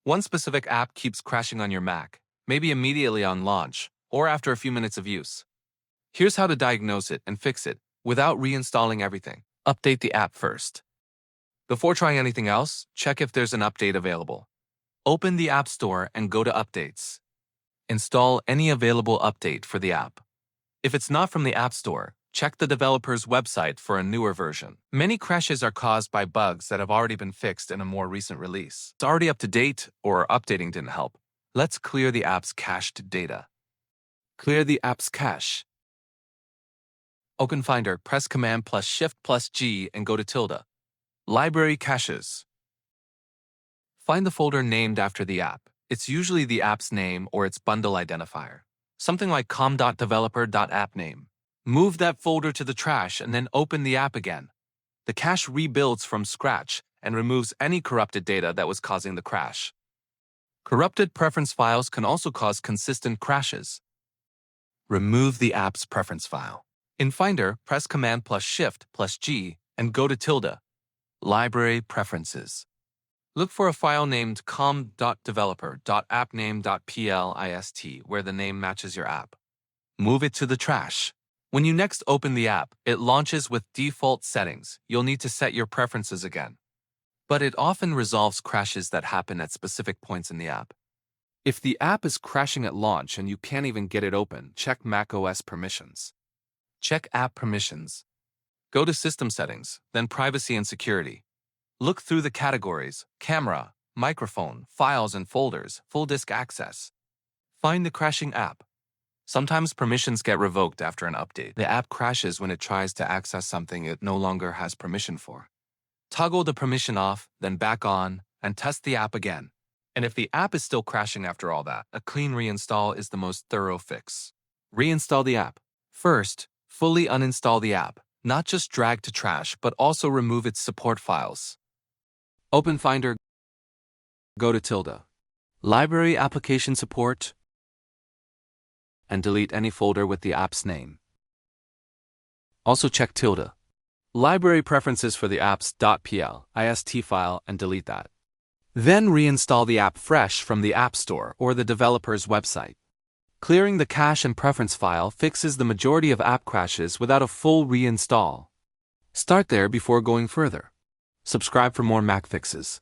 One specific app keeps crashing on your Mac, maybe immediately on launch, or after a few minutes of use. Here's how to diagnose it and fix it without reinstalling everything. Update the app first. Before trying anything else, check if there's an update available. Open the App Store and go to Updates. Install any available update for the app. If it's not from the App Store, check the developer's website for a newer version. Many crashes are caused by bugs that have already been fixed in a more recent release. It's already up to date, or updating didn't help. Let's clear the app's cached data. Clear the app's cache. Open Finder, press Command plus Shift plus G and go to tilde. Library caches. Find the folder named after the app. It's usually the app's name or its bundle identifier. Something like com.developer.appname. Move that folder to the trash and then open the app again. The cache rebuilds from scratch and removes any corrupted data that was causing the crash. Corrupted preference files can also cause consistent crashes. Remove the app's preference file. In Finder, press Command plus Shift plus G and go to tilde. Library Preferences. Look for a file named com.developer.appname.plist where the name matches your app. Move it to the trash. When you next open the app, it launches with default settings. You'll need to set your preferences again. But it often resolves crashes that happen at specific points in the app. If the app is crashing at launch and you can't even get it open, check macOS permissions. Check App Permissions. Go to System Settings, then Privacy and Security. Look through the categories: camera, microphone, files and folders, full disk access. Find the crashing app. Sometimes permissions get revoked after an update. The app crashes when it tries to access something it no longer has permission for. Toggle the permission off, then back on, and test the app again. And if the app is still crashing after all that, a clean reinstall is the most thorough fix. Reinstall the app. First, fully uninstall the app. Not just drag to trash, but also remove its support files. Open Finder. Go to tilde. Library Application Support. And delete any folder with the app's name. Also check tilde. Library Preferences for the app's .plist file and delete that. Then reinstall the app fresh from the App Store or the developer's website. Clearing the cache and preference file fixes the majority of app crashes without a full reinstall. Start there before going further. Subscribe for more Mac fixes.